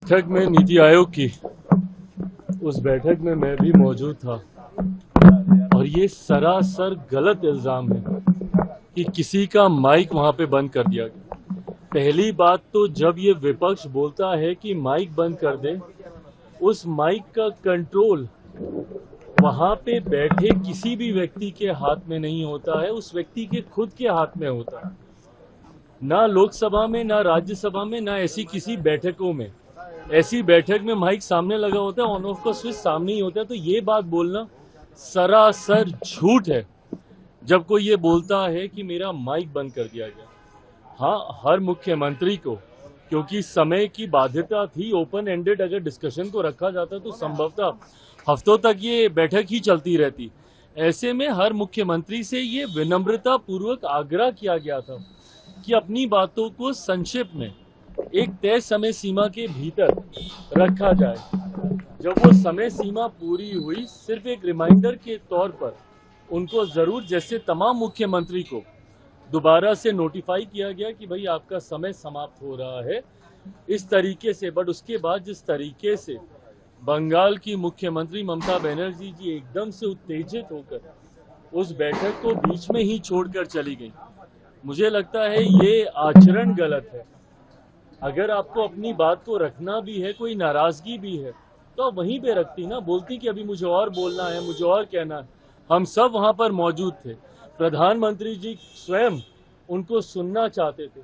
बैठक में नीति आयोग की उस बैठक में मैं भी मौजूद था और ये सरासर गलत इल्जाम है कि किसी का माइक वहां पे बंद कर दिया गया। पहली बात तो जब ये विपक्ष बोलता है कि माइक बंद कर दे, उस माइक का कंट्रोल वहां पे बैठे किसी भी व्यक्ति के हाथ में नहीं होता है, उस व्यक्ति के खुद के हाथ में होता है। ना लोकसभा में, ना राज्यसभा में, ना ऐसी किसी बैठकों में। ऐसी बैठक में माइक सामने लगा होता है, ऑन ऑफ का स्विच सामने ही होता है। तो ये बात बोलना सरासर झूठ है जब कोई ये बोलता है कि मेरा माइक बंद कर दिया गया। हाँ, हर मुख्यमंत्री को, क्योंकि समय की बाध्यता थी, ओपन एंडेड अगर डिस्कशन को रखा जाता तो संभवतः हफ्तों तक ये बैठक ही चलती रहती। ऐसे में हर मुख्यमंत्री से ये विनम्रता पूर्वक आग्रह किया गया था कि अपनी बातों को संक्षेप में एक तय समय सीमा के भीतर रखा जाए। जब वो समय सीमा पूरी हुई, सिर्फ एक रिमाइंडर के तौर पर उनको जरूर, जैसे तमाम मुख्यमंत्री को दोबारा से नोटिफाई किया गया कि भाई आपका समय समाप्त हो रहा है, इस तरीके से। बट उसके बाद जिस तरीके से बंगाल की मुख्यमंत्री ममता बनर्जी जी एकदम से उत्तेजित होकर उस बैठक को बीच में ही छोड़कर चली गई, मुझे लगता है ये आचरण गलत है। अगर आपको अपनी बात को रखना भी है, कोई नाराजगी भी है, तो आप वहीं पे रखती ना, बोलती कि अभी मुझे और बोलना है, मुझे और कहना है। हम सब वहां पर मौजूद थे। प्रधानमंत्री जी स्वयं उनको सुनना चाहते थे,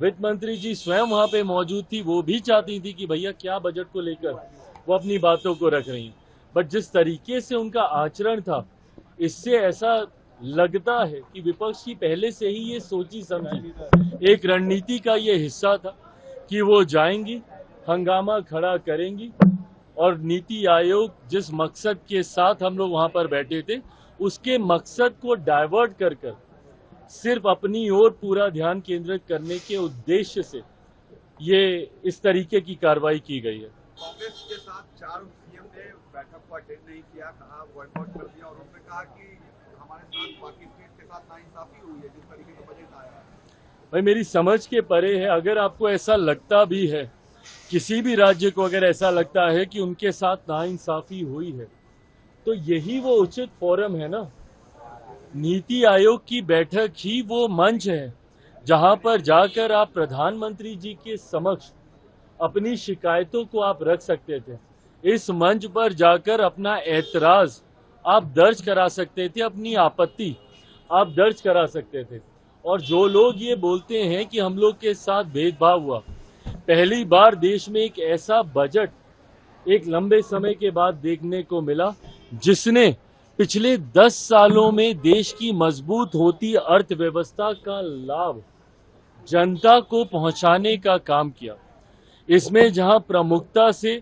वित्त मंत्री जी स्वयं वहां पे मौजूद थी, वो भी चाहती थी कि भैया क्या बजट को लेकर वो अपनी बातों को रख रही हैं। बट जिस तरीके से उनका आचरण था, इससे ऐसा लगता है कि विपक्ष की पहले से ही ये सोची समझी एक रणनीति का ये हिस्सा था कि वो जाएंगी, हंगामा खड़ा करेंगी और नीति आयोग जिस मकसद के साथ हम लोग वहां पर बैठे थे, उसके मकसद को डाइवर्ट कर सिर्फ अपनी ओर पूरा ध्यान केंद्रित करने के उद्देश्य से ये इस तरीके की कार्रवाई की गई है। कांग्रेस के साथ 4 सीएम ने बैठक को अटेंड नहीं किया, कहा बॉयकॉट कर दिया, और उन्होंने कहा कि हमारे साथ बाकी स्टेट के साथ नाइंसाफी हुई है जिस तरीके का बजट आया है। भाई मेरी समझ के परे है। अगर आपको ऐसा लगता भी है, किसी भी राज्य को अगर ऐसा लगता है कि उनके साथ नाइंसाफी हुई है, तो यही वो उचित फोरम है ना। नीति आयोग की बैठक ही वो मंच है जहां पर जाकर आप प्रधानमंत्री जी के समक्ष अपनी शिकायतों को आप रख सकते थे। इस मंच पर जाकर अपना ऐतराज आप दर्ज करा सकते थे, अपनी आपत्ति आप दर्ज करा सकते थे। और जो लोग ये बोलते हैं कि हम लोग के साथ भेदभाव हुआ, पहली बार देश में एक ऐसा बजट एक लंबे समय के बाद देखने को मिला जिसने पिछले 10 सालों में देश की मजबूत होती अर्थव्यवस्था का लाभ जनता को पहुंचाने का काम किया। इसमें जहां प्रमुखता से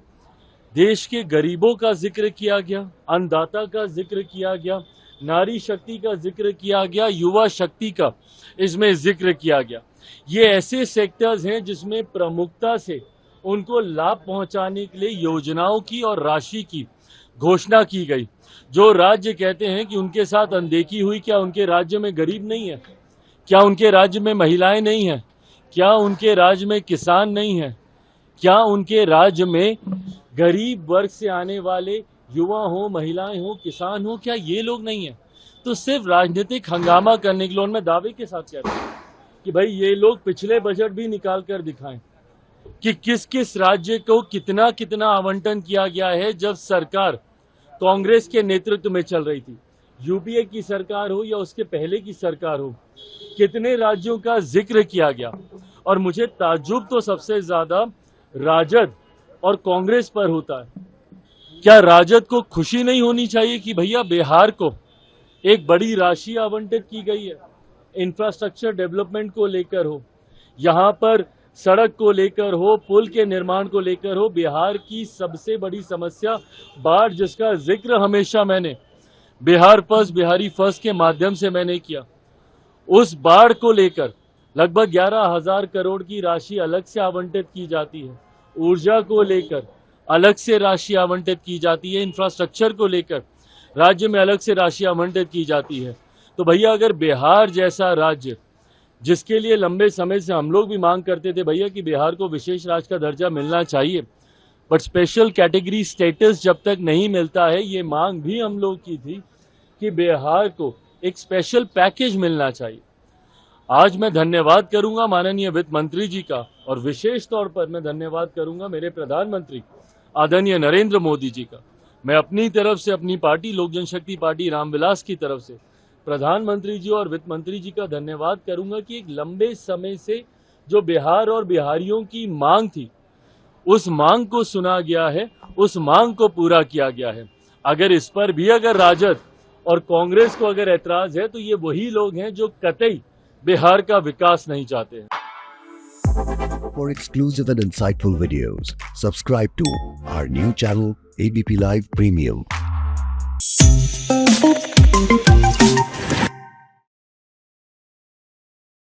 देश के गरीबों का जिक्र किया गया, अन्नदाता का जिक्र किया गया, नारी शक्ति का जिक्र किया गया, युवा शक्ति का इसमें जिक्र किया गया। ये ऐसे सेक्टर्स हैं जिसमें प्रमुखता से उनको लाभ पहुंचाने के लिए योजनाओं की और राशि की घोषणा की गई। जो राज्य कहते हैं कि उनके साथ अनदेखी हुई, क्या उनके राज्य में गरीब नहीं है? क्या उनके राज्य में महिलाएं नहीं हैं? क्या उनके राज्य में किसान नहीं है? क्या उनके राज्य में गरीब वर्ग से आने वाले युवा हो, महिलाएं हो, किसान हो, क्या ये लोग नहीं है? तो सिर्फ राजनीतिक हंगामा करने के लिए मैं दावे के साथ कहता हूं कि भाई ये लोग पिछले बजट भी निकाल कर दिखाएं कि किस किस राज्य को कितना कितना आवंटन किया गया है जब सरकार कांग्रेस के नेतृत्व में चल रही थी। यूपीए की सरकार हो या उसके पहले की सरकार हो, कितने राज्यों का जिक्र किया गया। और मुझे ताज्जुब तो सबसे ज्यादा राजद और कांग्रेस पर होता है। क्या राजद को खुशी नहीं होनी चाहिए कि भैया बिहार को एक बड़ी राशि आवंटित की गई है, इंफ्रास्ट्रक्चर डेवलपमेंट को लेकर हो, यहां पर सड़क को लेकर हो, पुल के निर्माण को लेकर हो। बिहार की सबसे बड़ी समस्या बाढ़, जिसका जिक्र हमेशा मैंने बिहार फर्स्ट, बिहारी फर्स्ट के माध्यम से मैंने किया। उस बाढ़ को लेकर लगभग 11,000 करोड़ की राशि अलग से आवंटित की जाती है। ऊर्जा को लेकर अलग से राशि आवंटित की जाती है। इंफ्रास्ट्रक्चर को लेकर राज्य में अलग से राशि आवंटित की जाती है। तो भैया अगर बिहार जैसा राज्य, जिसके लिए लंबे समय से हम लोग भी मांग करते थे भैया कि बिहार को विशेष राज्य का दर्जा मिलना चाहिए, बट स्पेशल कैटेगरी स्टेटस जब तक नहीं मिलता है, ये मांग भी हम लोग की थी कि बिहार को एक स्पेशल पैकेज मिलना चाहिए। आज मैं धन्यवाद करूंगा माननीय वित्त मंत्री जी का, और विशेष तौर पर मैं धन्यवाद करूंगा मेरे प्रधानमंत्री आदरणीय नरेंद्र मोदी जी का। मैं अपनी तरफ से, अपनी पार्टी लोक जनशक्ति पार्टी रामविलास की तरफ से प्रधानमंत्री जी और वित्त मंत्री जी का धन्यवाद करूंगा कि एक लंबे समय से जो बिहार और बिहारियों की मांग थी, उस मांग को सुना गया है, उस मांग को पूरा किया गया है। अगर इस पर भी अगर राजद और कांग्रेस को अगर ऐतराज है, तो ये वही लोग हैं जो कतई बिहार का विकास नहीं चाहते हैं। For exclusive and insightful videos, subscribe to our new channel ABP Live Premium.